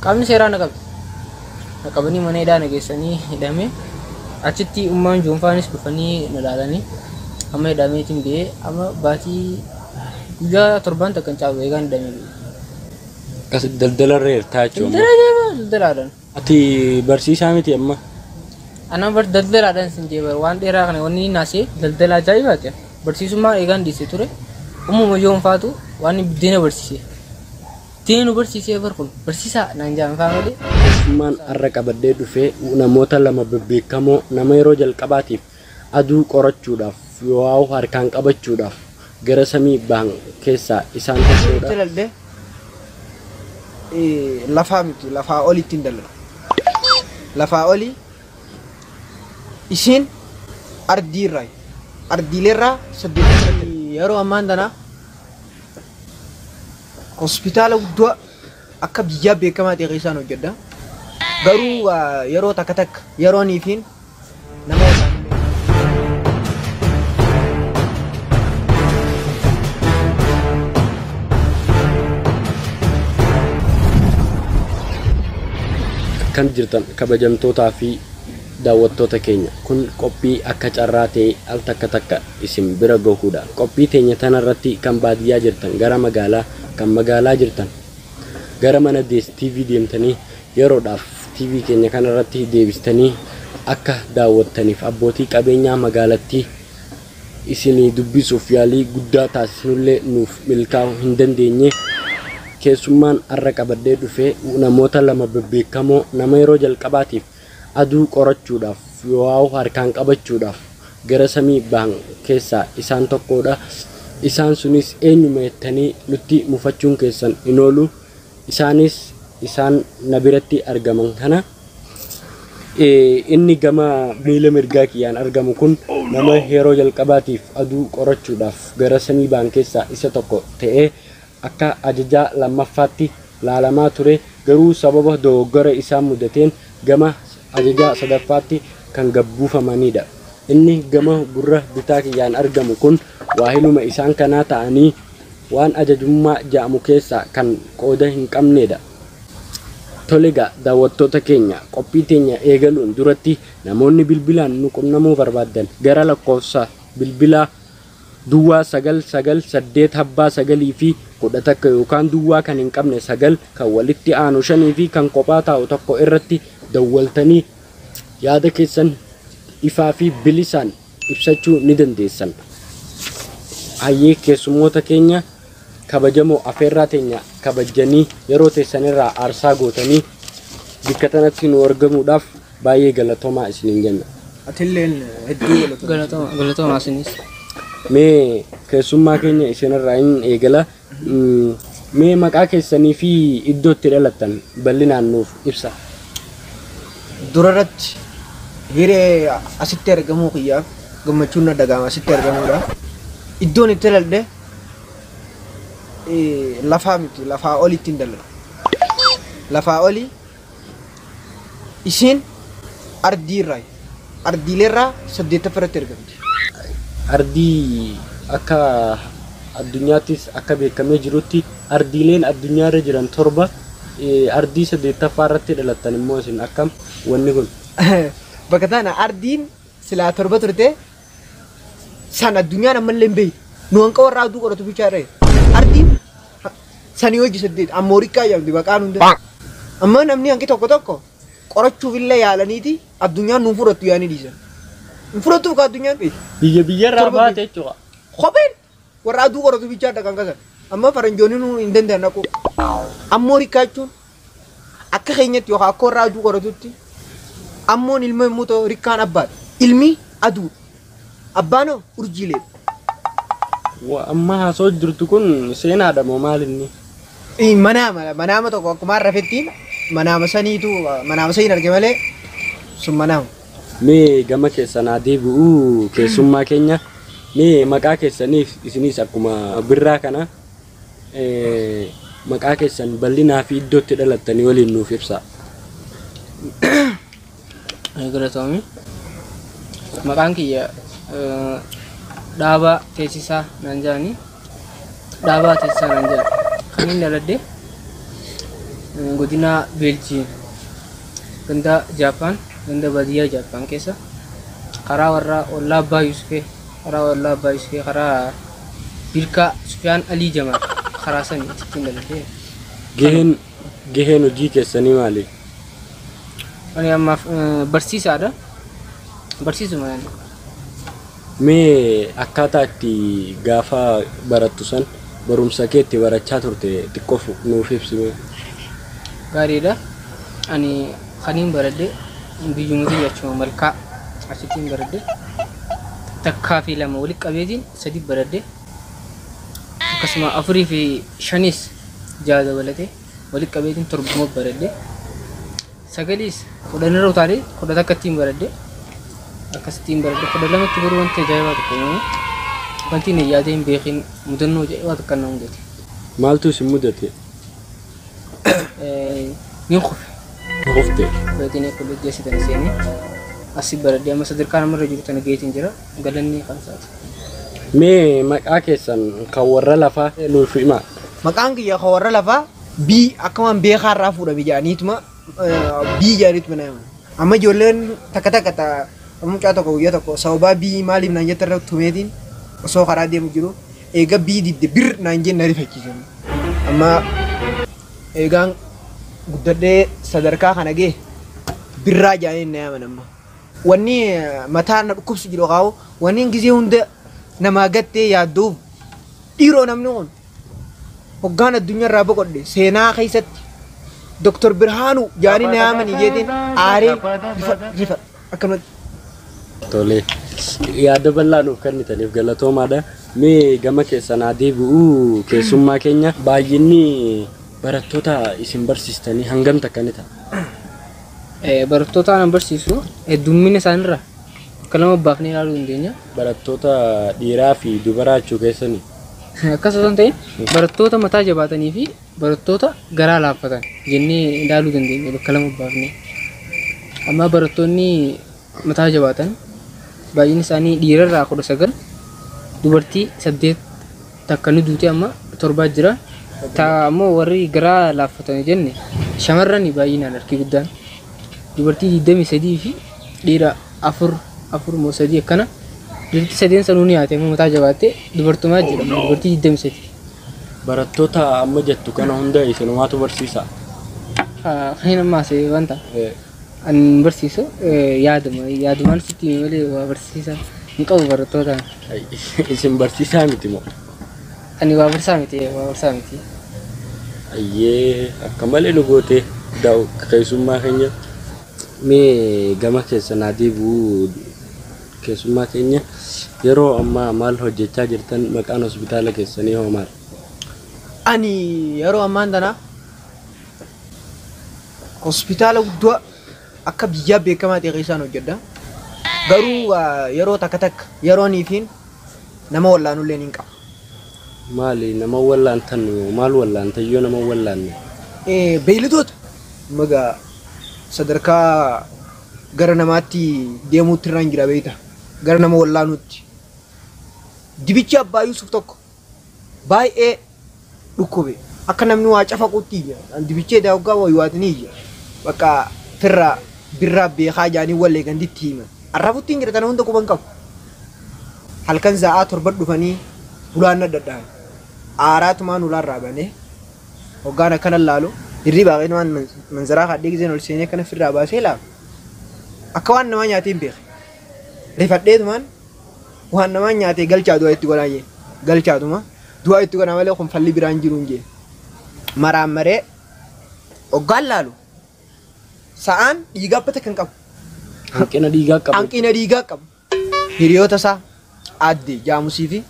qaamni seeraa naqabanii mana hidhaa nageessanii hidhame achitti ummaan joonfaanis dhufanii na ilaalanii amma hidhameetiin ba'ee amma baatii guyyaa 7 takkan caalu eegaan hidhamee kas daldalarra hirtaa jechuudha. Daldalaadhaan. Ati barsiisaa miti amma? Ana daldalaadhaan sin jee waan dheeraa kana wanni naasee daldala ajaa'ibaati. Barsiisummaa eegaan dhiisee ture. Uumama joonfaatu waan biddeena barsiisee. Biddeena nu barsiisee barkun barsiisaa naan jaanfaa malee. Ummaan har'a qabadee dhufee namoota lama bebbeekamoo nama yeroo jalqabaatiif aduu qorachuudhaaf yoo harkaan qabachuudhaaf gara samii bahan keessaa isaan tokkodha. Lafaa miti lafaa olitti hin dalala. Lafaa oli isin ardiirraa ardiileerraa 8 yeroo ammaan tana hospitaala guddaa akka biyyaa beekamaa ta'e keessaan hojjedha. Garuu yeroo takka yeroo niifiin namoota kan jirtan kabajamtootaa fi daawwattoota keenya kun qophii akka carraa ta'e al takka isin bira gahuudha. Qophii teenya tanarratti kan baadiyyaa jirtan gara magaalaa kan magaalaa jirtan gara mana TV deemtanii yeroodhaaf TV keenya kanarratti deebistanii akka daawwattaniif abbootii qabeenyaa magaalattii isinii dubbisuuf yaalii guddaa taasisnullee nuuf milkaa'uu hin dandeenye. Keessummaan har'a qabadee dhufee namoota lama bebbeekamoo nama yeroo jalqabaatiif aduu qorachuudhaaf yoo harkaan qabachuudhaaf gara samii bahan keessaa isaan tokkodha. Isaan sunis eenyuma jettanii nutti mufachuun keessan hin oolu. Isaanis isaan na biratti argaman kana inni gama miila mirgaa kiyyaan argamu kun nama yeroo jalqabaatiif aduu qorachuudhaaf gara samii bahan keessaa isa tokko ta'ee akka ajajaa lammaffaatti laalamaa ture. Garuu sababa dogoggora isaan mudateen gama ajajaa sadaffaatti kan gabbuufamanidha. Inni gama gurra bitaa kiyyaan argamu kun waahiluma isaan kanaa ta'anii waan ajajummaa ja'amu keessaa kan qooda hin qabnedha. Tolega daawwattoota keenya qophii teenya eegaluun duratti namoonni bilbilaan nu qunnamuu barbaadan gara lakkoofsa bilbilaa duwwaa 998 fi 11 yookaan duwwaa kan hin qabne 9 kan walitti aanu 5 fi kan kophaa taa'u tokko irratti dawwaltanii yaada keessan ifaa fi bilisaan ibsachuu ni dandeessan. Hayyee keessummoota keenya kabajamoo afeerraa teenya kabajanii yeroo teessanirraa aarsaa gootanii bakka kanatti nu argamuudhaaf baay'ee galatoomaa isiniin jenna. Atilleen hedduu Galatoomaa isinis. Mee keessummaa keenya isinirraa hin eegala. Mee maqaa keessanii fi iddoo itti dhalattan bal'inaan nuuf ibsa. Durarratti hiree asitti argamuu kiyyaaf gammachuun na dhaga'ama asitti argamuudha. Iddoon itti dhaladhe lafaa miti lafaa olitti hin dalala. Lafaa oli isin ardiirraa ardiileerraa 8 irratti argamti. Ardii akka addunyaattis akka beekamee jirutti ardiileen addunyaarra jiran 7 ardii 8ffaa irratti dhalattan immoo isin akkam wanni kun bakka tana ardiin silaa 7 turte san addunyaan ammallee hin beeyi nu hanqa warra aduu qoratu bichaadha. Ardiin sanii hojii 8 Ameerikaa jedhamti baqaan hunda amma namni hanqi tokko qorachuuf illee yaalaniiti addunyaan nu fudhattu yaani dhiisan. Furatu ka addunyaan biyya irraa baate jechuudha. Kopheen warra aduu qoratu bichaadha kan kasan amma faranjoonni nu hin danda'an dhaqu. Ameerikaa jechuun akka keenyatti yookaan akka warra aduu qoratutti ammoon ilma yommuu ta'u rikkaan abbaadha. Ilmi aduu abbaanoo urjiilee. Amma haasoo jirtu kun seenaadha moo maal inni? Manaama tokko akkuma rafettiin manaama saniitu manaama saniin arge malee sun manaama. Mee gama keessan deebi'uu keessummaa keenya mee maqaa keessaniif isinis akkuma birraa kana maqaa keessan bal'inaa fi iddoo itti dhalattanii waliin nuuf ibsa. Galatoomi. Maqaan kiyya Dhaabaa Teessisaa naan jedhani. Dhaabaa Teessisaa naan jedha. Kan inni dhaladhe godina Belgium ganda Japan ganda badia Japan keessa karaa warra ollaa Abbaa Yusufee karaa Birka Sufyaan Alii Jamal karaa sanii ittiin dalatee Gaheen hojii keessanii maali? ani amma barsiisaadha barsiisuma yani Mee akkaataa itti gaafa barattu san barumsa kee itti barachaa turte xiqqoo nuuf ibsi. gaariidha ani kaniin baradhe biyyumti jechuma malkaa asittiin baradhe takkaa fi lama walitti qabeetiin sadi baradhe akkasuma afurii fi shanis jaha dabalatee walitti qabeetiin torbuma baradhe sagaliis kudhanirra utaalee kudha takka ittiin baradhe akkasittiin baradhe kudha lamatti garuu wanti ajaa'ibaa tokko uumamu wanti inni yaadee hin beekin mudannoo ajaa'ibaa tokko na mudate. Maaltu isin mudate? Niin kufe. Kufte? Beetiin kolleejjii asitti seenee asii baradhee amma sadarkaa namarra jiru tana geetiin jira galanni kan isaati. Mee maqaa keessan kan warra lafaa nuuf himaa. Maqaan kiyya kan warra lafaa bii akkamaan beekaa irraa fuudhame jedhaniituma bii jedhaniituma nama. Amma ijoolleen takka takka mucaa tokko guyyaa tokko sababaa bii maaliif naan jette irra tumeetiin osoo karaa deemu jiru eega bii didde bir naan jenna rifachiisan. Amma eegaan guddadhee sadarkaa kana gee birraa jedhanii na yaaman amma. Wanni mataa na dhukkubsu jiru qabu wanni gizee hunda namaa gattee yaadduuf dhiiroo namni kun hoggaan addunyaa irraa boqodhe seenaa keessatti Dr. Birhaanuu jedhanii na yaaman jeetiin aaree rifa akkanumatti. Tole yaada bal'aa nuuf kennitaniif galatoomaadha. Mee gama keessan deebi'uu keessummaa keenya baay'inni barattoota isin barsiistanii hangam takkani ta'a? Barattoota an barsiisu heddummina isaanirra akka lama baafnee ilaaluu dandeenya. Barattoota dhiiraa fi dubaraa jechuu keessanii? Akkas osoo hin ta'in barattoota mataa jabaatanii fi barattoota garaa laaffatan jennee ilaaluu dandeenya bakka lama baafnee. Amma barattoonni mataa jabaatan baay'inni isaanii dhiirarraa 19 dubartii 8 takka nu duute amma 7 jira. Ta ammoo warri garaa laaffatan jenne shamarran baay'inaan harki guddaan dubartii 23 fi dhiira 4 moo 3 akkana dubartii 3 sanuu ni haate mataa jabaatte dubartumaa jedhamu dubartii 23. Barattoota amma jettu kana hunda isinumaatu barsiisa? Kan ammaas wanta an barsiisu yaadumaan sitti malee waa barsiisaa hin qabu barattoota. Isin barsiisaa miti moo? Ani waa barsiisaa miti. Ayyee akka malee nu goote keessummaa keenya. Mee gama keessan deebi'uu keessummaa keenya yeroo ammaa maal hojjechaa jirtan maqaan hospitaala keessanii hoo maal? Ani yeroo ammaan tana hospitaala guddoo akka biyyaa beekamaa ta'e keessaan hojjedha. Garuu yeroo takka takka yeroo niifiin nama wallaanullee ni qaba. Maali nama wallaantan maal wallaantan yoo nama wallaanne? Beeylitoota maga sadarkaa gara namaatti deemuutti irraan jira beeyta. Gara nama wallaanuutti. Dibichi Abbaa Yusuf tokko baay'ee dhukkube akka namni waa cafaquutti ija. Dibichee daawgaa wayyuwaatanii ija. Bakka firraa birraa beekaa jaanii wallee ganditti himan. Arraafutti hin jira tana hunda quban qabu. Halkan za'aa 7 dhufanii bulaan adda addaa. Aaraatumaan ulaan raabane hoggaan akkana laalu hirrii baaqeen waan manzaraa hadhee gizeen ol seenee kana firraa baasee laalu akka waan namaa nyaatee hin beekne rifadheetumaan waan namaa nyaatee galchaa du'a itti godhaa jeen galchaatuma du'a itti godhaa malee kun falli biraan jiru hin jeen maraan maree hoggaan laalu sa'aan dhiigaa bata kan qabu hanqina dhiigaa qabu hiriyoota isaa addee jaamusii fi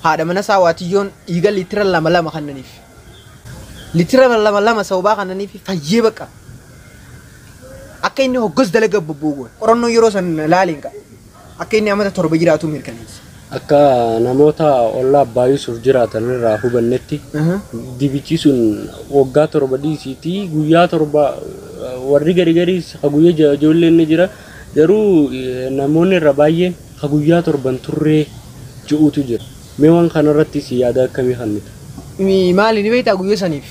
haadha mana saawwaatiyyoon dhiiga liitira 2 kannaniif liitira 2 sababaa kannaniif fayyee baqa akka inni hoggos dalaga bobboogoo qorannoo yeroo san laaliin qaba akka inni amata 7 jiraatu mirkaneessa. Akka namoota ollaa Abbaa Yusuf jiraatan irraa hubannetti dibichi sun waggaa 7 dhiisiitii guyyaa 7 warri gariis guyyaa ijoolleen ni jira garuu namoonni irra baay'een guyyaa 7 turree ji'uutu jira. Mee waan kanarratti si yaada akkamii kannita? Maali ni beektaa guyyaa saniif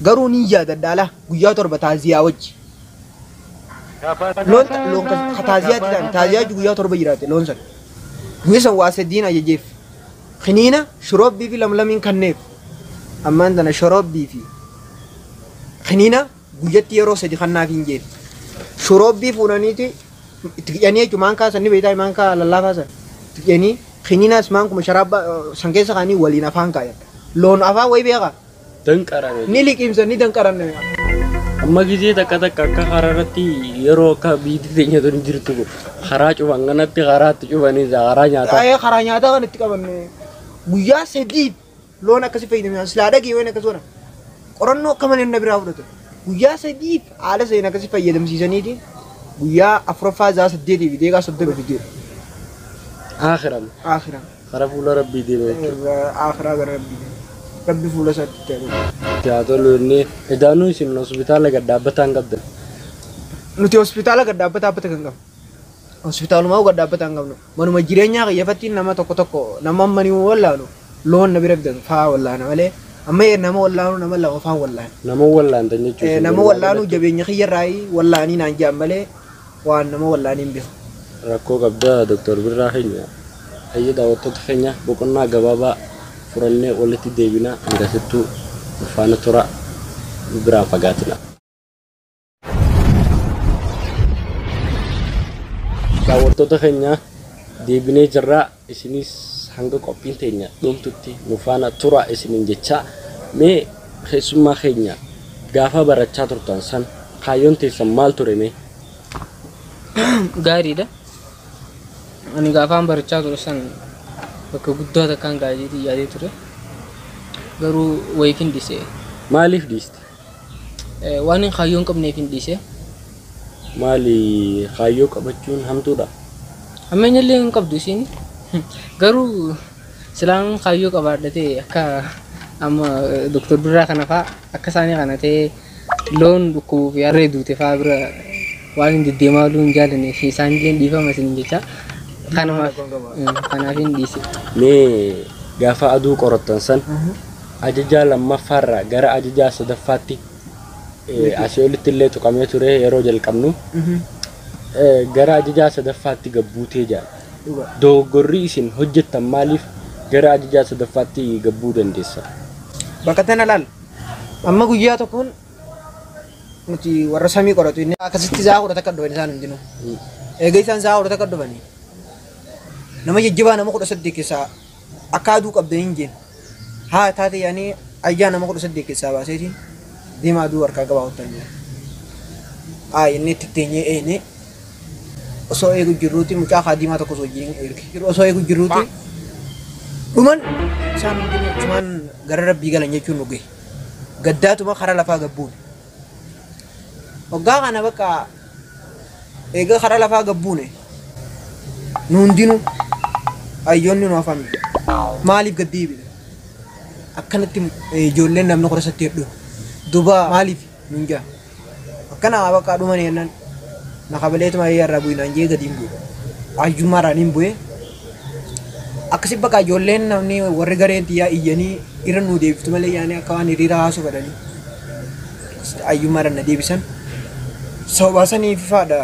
garuu ni yaadadhaala guyyaa torba taaziyaa wajji loon taaziyaa guyyaa torba jiraate loon san guyyaa san waa sadiin ajajeef kiniina shorobbii fi lamlamiin kanneef ammaan tana shorobbii fi kiniina guyyatti yeroo sadi kannaaf hin jeen shorobbii fuudhaniiti itti qiyanii jechuun maan kaasan ni beektaa maan kaa lallaafaa san itti qiyanii kiniinaas maan kuma sharaabba san keessa kaanii waliin afaan kaayan loon afaan wayi beekaa danqarame ni liqimsan ni danqaran amma gisee takka takka akka karaarratti yeroo akka biitii teenya tun jirtu karaa cufan kanatti karaatti cufanii karaa nyaataa karaa nyaataa kan itti qaban guyyaa sadii loon akkasi fayyadaman silaa dhagee waan akkas godhan qorannoo akka malee na biraa fudhatu guyyaa sadii haala seen akkasi fayyadamsiisaniiti guyyaa afuraffaa zaa saddeetii fi deegaa soddoma fidee akhiram kara fuula rabbii deeme akhiraa gara rabbi fuula isaatti ta'e tiyaatolu inni edaanuu isin hospitaala gaddaabbataan qabdan nuti hospitaala gaddaabbataa kan qabnu hospitaalumaa gaddaabbataa hin qabnu manuma jireenyaa qiyyafattiin nama tokko nama manii wallaalu loon na bira bitan faa wallaana malee amma nama wallaanu nama lama faa wallaana nama wallaantan jechuudha nama wallaanu jabeenya kiyyarraayi wallaanii naan jaan malee waan nama wallaaniin bifa rakkoo qabda doktor Birraa keenya ayya daawwattoota keenya boqonnaa gabaabaa furannee walitti deebina hangasittuu faana tura biraan fagaatina. Daawwattoota keenya deebinee jirraa isinis hanga qophiin teenya dhumtutti nu faana tura isiniin jechaa mee keessummaa keenya gaafa barachaa turtan san kaayyoon teessan maal ture mee? Gaariidha. Ani gaafaan barachaa ture san bakka guddaa takkaan gaariitii yaadee ture. Garuu wayiif hin dhiise. Maaliif dhiiste? Waan hin kaayyoon qabneef hin dhiise. Maali kaayyoo qabachuun hamtuudha? Ammeenya illee hin qabdu isiin. Garuu silaan kaayyoo qabaadhatee akka amma Dr. Birraa kana fa'aa akka isaanii kana ta'ee loon dhukkubuuf yarree duute fa'aa bira waan hin deddeemaa luun jaallanne fi isaanillee dhiifama isin jecha kanaaf hin dhiise. Mee gaafa aduu qorattan san ajajaa lammaffaarraa gara ajajaa sadaffaatti asii olitti illee tuqamee ture yeroo jalqabnu gara ajajaa sadaffaatti gabbuutee jira. Dogoggorri isin hojjettan maaliif gara ajajaa sadaffaatti gabbuu dandeessa? Bakka tana laal amma guyyaa tokkoon nuti warra samii qoratu inni akkasitti zaa kudha takka dhufan isaan hundinuu eega isaan zaa kudha takka dhufanii nama jajjabaa nama 18 keessaa akka aduu qabdan hin jeen haa taate yaanii ayyaa nama 18 keessaa baaseetiin deema aduu harkaa qabaa hottan jira inni itti teenyee eene osoo eegu jirruuti mucaa kaadimaa tokko osoo wajjin erge osoo eegu jirruuti dhuman isaan hundinuu cumaan gara rabbii galan jechuun dhuge gaddaatuma karaa lafaa gabbuun waggaa kana bakka eega karaa lafaa gabbuune nu hundinuu ayyoonni nu afaan maaliif gaddiibida akkanatti ijoolleen namni 18 heddu duba maaliif nun jaa akkana bakka dhuman yennan na kabaleetuma yarra buinaan jee gadiin bu'e ayyummaaraan hin bu'e akkasi bakka ijoolleen namni warri gareen xiyyaa iyyanii irra nu deebiftu malee yaanii akka waan hiriira haasuu fedhanii ayyummaaraan na deebisan sababasanii faadha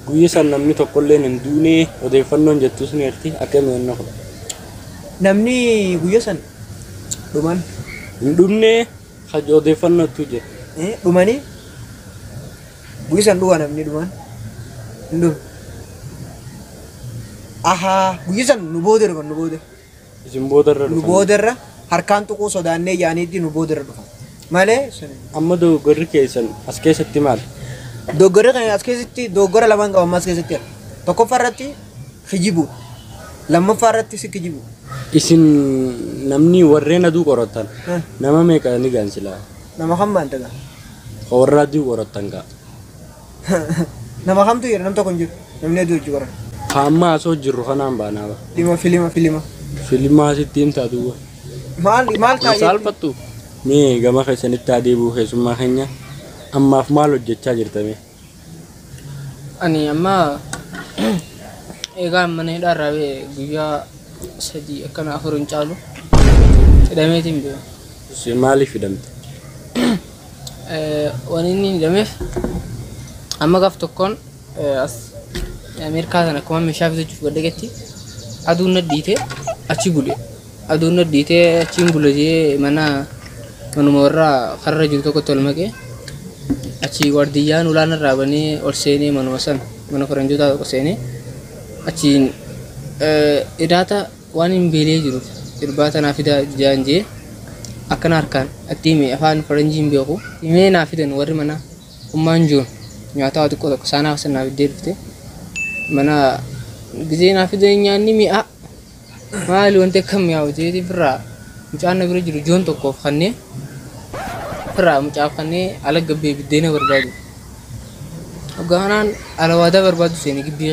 guyyaa san namni tokkollee hin duune odeeffannoon jettu sun erti akka meenna kudha namni guyyaa san dhuman hin dhumne haja odeeffannootu jira dhumanii guyyaa san dhuwa namni dhuman hin dhume ahaa guyyaa san nu boodarra kan nu booda isin boodarra nu boodarra harkaan tuquu sodaannee yaaniitti nu boodarra dhufan malee amma dogoggorri keessan as keessatti maal? Dogoggorri kan as keessatti dogoggora lamaan qabamaa as keessatti tokkoffaa irratti hijibu lammaffaa irratti si hijibu. Isin namni warreen aduu qoratan nama meeqa ni gaansilaa? Nama kam baanta gaa? Warra aduu qoratan gaa? Nama kamtu jira nam tokko hin jiru namni aduu hojii qoran. Hamma asoo jirru kanaan baanaa ba? Filima. Filima asitti himtaa duwwa. Maal taa'ee? Saalfattu? Mee gama keessanitti adeebuu keessummaa keenya ammaaf maal hojjechaa jirtame? Ani amma egaa mana hidhaarraa guyyaa 3 akkana 4 hin caalu hidhameetiin beeku. Maaliif hidhamte? waan inni hidhameef amma gaaf tokkoon as Ameerikaa sana akkuma meeshaa bitachuuf gaddagetti aduun nadhiitee achi bule. Aduun nadhiitee achiin bule jee manuma warra karra jiru tokkotti ol maqee achi waardiyyaan ulaan irraa banee ol seenee manuma san mana faranjootaa tokko seenee achiin idaata waan hin beelee jiruuf irbaata naaf fidaa jaan jee akkana harkaan itti hime afaan faranjiin beeku himee naaf fidan warri mana ummaan joon nyaataa xiqqoo tokko saanaaf sannaaf iddee dhufte mana gizee naaf fidan nyaanni mi'a maali wanti akkam mi'aawu jeetii firraa mucaan na bira jiru joon tokkoof kannee firraa mucaaf kannee ala gabbee biddeena barbaadu. Hoggaanaan alawaadaa barbaadu seenee gibbii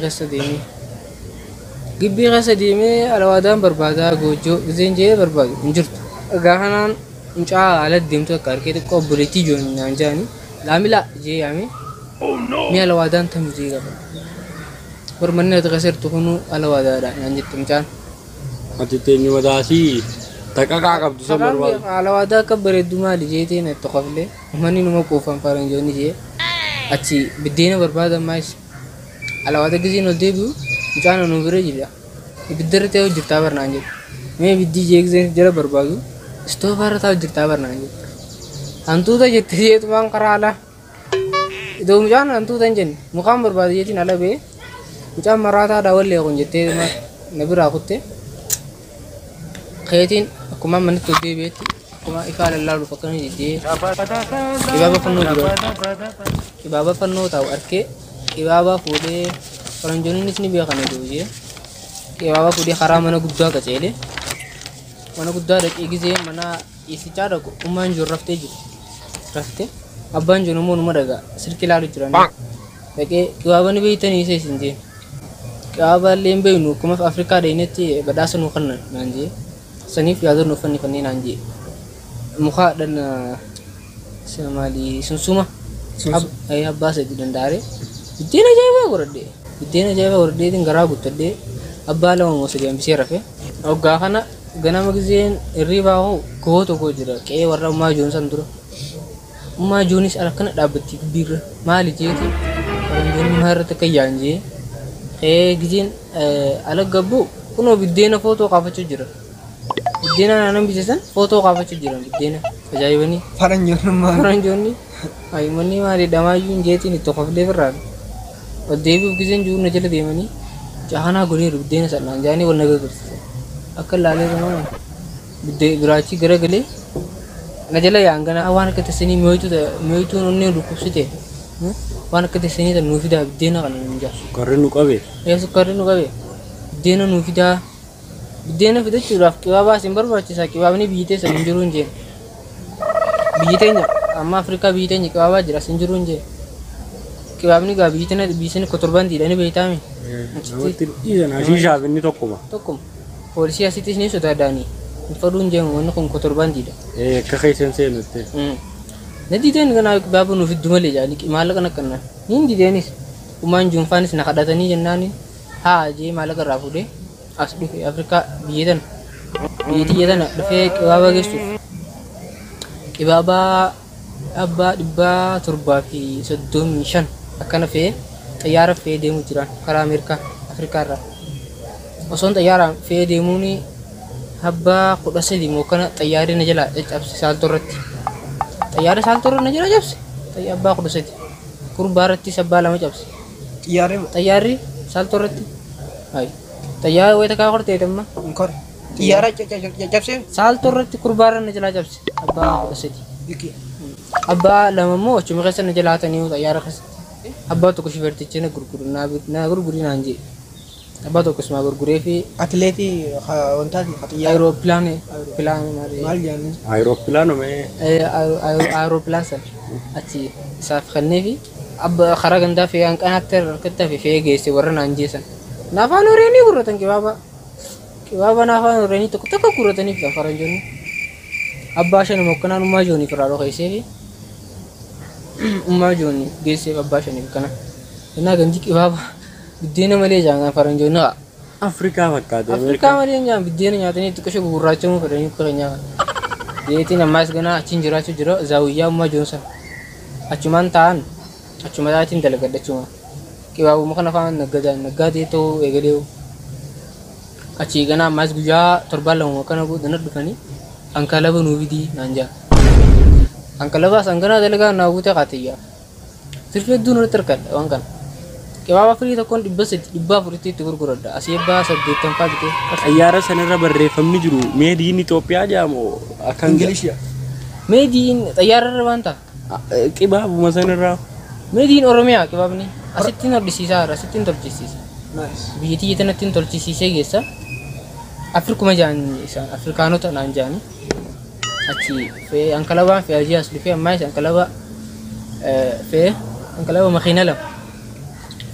keessa deemee alawaadaan barbaadaa goojjoo gizeen jee barbaadu hin jirtu. Hoggaanaan mucaa ala deemtu akka harkee xiqqoo obboleettii joon naan jaani laamila jee yaame mi'a alawaadaan tamuu jee gaba. Barmanni ati kasirtu kunu alawaadaadha naan jette mucaan. Ati teenyu madaasii taqaqaa qabdu san barbaadu. Alawaadaa akka bareeddu maali jeetiin itti qoflee manni numa quufan faranjoonni jee achi biddeena barbaadan maayis alawaada gizeen ol deebi'u mucaan nu bira jira ibiddarra ta'ee hojjirtaa barnaan jedhu mee biddii jee gizeen jala barbaadu istoofaarra ta'ee hojjirtaa barnaan jedhu hantuuta jette jeetumaan karaa alaa idoo mucaan hantuuta hin jenne mukaan barbaadu jeetiin ala bee mucaan maraataa daawwallee kun jettee na biraa kutte keetiin akkuma manitti ol deebi'etti akkuma ifaa lallaaluuf akkana jettee kibaaba fannoo ta'u arkee kibaaba fuudhee faranjoonnis ni beekan jedhu kibaaba fuudhee karaa mana guddaa qaceelee mana guddaa dhaqee gizee mana dhiisichaa dhaqu ummaan joon raftee jiru rafte abbaan joon immoo numa dhagaa sirki ilaalu jiran dhaqee kibaaba ni beeytanii isa isin jee kibaaba illee hin beeynu akkuma Afrikaa dhaynetti badhaasa nuu kannan naan jee saniif yaadannoo fannifannee naan jee mukaa dhan maali sunsuma abbaa sadii dandaare biddeen ajaa'ibaa godhadhee garaa guuttadhee abbaa lama moo sadii hambisee rafe hoggaa kana ganama gizeen hirriibaa hoo koo tokko jira qe'ee warra ummaa joon san dura ummaa joonis akkana dhaabbatti gibbiirra maali jeeti faranjoonni maa irratti akka yaa'an jee qe'ee gizeen ala gabbuu kunoo biddeena footoo kaafachuu jira biddeena naannan bisesan footoo kaafachuu jiran biddeena ajaa'ibanii faranjoonni aymanni maali dhamaayyuu hin jeetiin itti qoflee birraan ol deebi'uuf gizeen jiru na jala deemanii jahanaa godheeru biddeena sanaan jaanii wal nagaa garsiisan akka laalee gamaa biraachi gara galee na jala yaa'an ganaa waan akka tasanii mi'ooytuun onneen dhukkubsite waan akka tasanii tan nuu fidaa biddeena kana nun jaa Sukkarri nu qabe. sukkarri nu qabe biddeena nuu fidaa biddeena fidachuudhaaf qibaabaa isin barbaachisaa qibaabni biyyi teessan hin jiru hin jeen biyyi teenya amma Afrikaa biyyi teenya qibaabaa jira sin jiru hin jeen qibaabni gaa biyyi teenya biyyi kotorban diidhanii beeytaame Namatti dhiisan hashiishaaf inni tokkuma. tokkuma poolisii asittis ni sodaadhaanii faduu hin jeemu wanni kun kotorban diidha Akka keessan seenutti. na diideen ganaa qibaaba nuuf iddu malee jaanii maallaqa naqqannaan niin diideenis ummaan juunfaanis na kadhatanii jennaani haa jee maallaqa irraa fuudhee as dhufe Afrikaa biyya tana dhufee qibaaba geessuuf qibaaba abbaa 735 akkana fe'ee xayyaara fe'ee deemuu jiran karaa Ameerikaa Afrikaa irraa osoon xayyaara fe'ee deemuun abbaa 13 moo kana xayyaarri na jala caccabse saaltorratti xayyaarri saaltorra na jala cabse abbaa 13 kurbaarratti sabbaa lama cabse xayyaarri saaltorratti hayi xayyaara wayita kaa qortee tamma Xiyyaara cabsee saaltorratti kurbaarra na jala cabse abbaa 13 abbaa lama moo achuma keessa na jala hatanii xayyaara keessatti abbaa tokko shifertichi na gurguri naan jee abbaa tokko isuma gurguree fi atileetii wantaati xiyyaara aeropilaane maal jaanni Aeropilaano mee. aeroplaan san achi isaaf kennee fi abba karaa gandaa fe'ee hanqanaatti harkatti hafe fe'ee geesse warra naan jeesan naafaan horeenii gurratan qibaaba naafaan horeenii tokko tokko gurrataniif kan faranjoonni abbaa shanuma akkanaan ummaa jooniif irraa dhokeessee fi ummaa jooni geesseef abbaa shaniif kana innaa ganji qibaaba biddeena malee jaangaan faranjoonni haa Afrikaa fakkaate. Afrikaa malee nyaan biddeena nyaatanii xiqqoo gurraachamuu fedhanii kudha nyaatan jeetiin ammaas ganaa achiin jiraachuu jira zaawiyyaa ummaa joonsan achumaan ta'an achuma taatiin dalagadha achuma qibaabuma kana faan naggaatee ta'uu eegalee achi ganaa ammaas guyyaa torbaan lama kana boodana dhufanii ankalaba nuu fidii naan jaa ankalaba sanganaa dalagaa naa guutee qaatiyyaa sirfee duun irratti argadha waan kana qibaaba firii tokkoon 400 itti gurguradha asii ebbaa 80 faa bitee xayyaara sanarra barreeffamni jiru meediin Itoophiyaa jedhamu akka Ingilishii. meediin xayyaararra waan ta'a qibaabuma sanarraa meediin Oromiyaa qibaabni asittiin hordisiisaa jira asittiin tolchisiisa Nice. biyyattii tanattiin tolchisiisee geessa Afrikuma jaan isaan Afrikaanota naan jaani achi fee ankalabaan fee ajiyaas dhufee ammaas ankalaba fee ankalaba makiina lama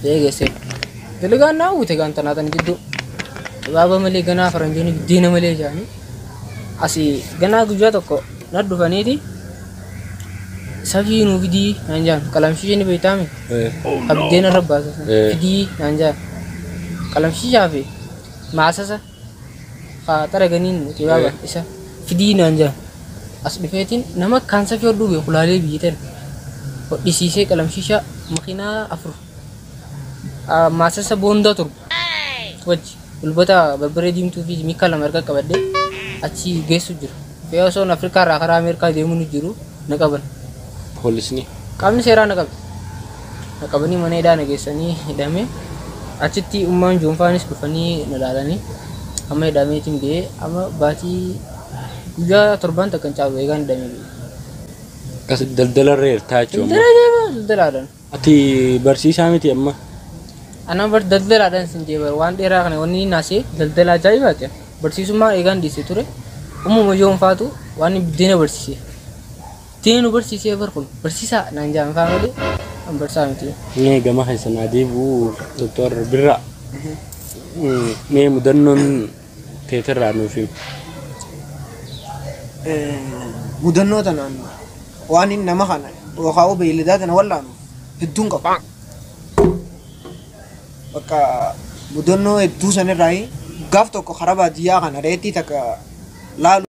fee geesse dalagaan naa uute gaan tanaatan gidduu qibaaba malee ganaa faranjoonni biddeena malee jaani asii ganaa guyyaa tokko na dhufaniiti safii nuu fidii naan jaan qalamshii ni beeytaame abiddeena rabbaasa fidii naan jaan qalamshiishaa fi maasasa xara ganiin qibaaba isa fidii naan jaan as dhufeetiin nama kan safii hodhuu beeku laalee biyyitan hodhisiisee qalamshiishaa makiinaa 4 maasasa boondaa turbu wajji gulbata barbaree diimtuu fi miikaa lama erga qabadhee achi geessu jiru fee osoon Afrikaa irraa karaa Ameerikaa deemuu ni jiru na qaban poolisni qaamni seeraa na qabanii mana hidhaa na geessanii hidhamee achitti ummaan joonfaanis dhufanii na laalanii amma hidhameetiin ba'ee amma baatii guyyaa torbaan takkan caalu eegaan hidhamee ba'e. akkas daldalarra hirtaa jechuudha. Daldalaadhaan. Ati barsiisaa miti amma? Ana bar daldalaadhaan sin jee bar waan dheeraa kana wanni naasee daldala ajaa'ibaati. Barsiisummaa eegaan dhiisee ture uumama joonfaatu waan biddeena barsiisee. Teenu barsiisee bar kun barsiisaa naan jaan faa malee an barsaa miti. Nee gama keessan adeemu Dr. Birra. Nee mudannoon teeterraa nuuf mudannoo tanaan waan inni nama kana yookaan beeyladaa tana wallaanu hedduun qaba. Bakka mudannoo hedduu sanirraa gaaf tokko karaa baadiyyaa kana reetii takka laalu.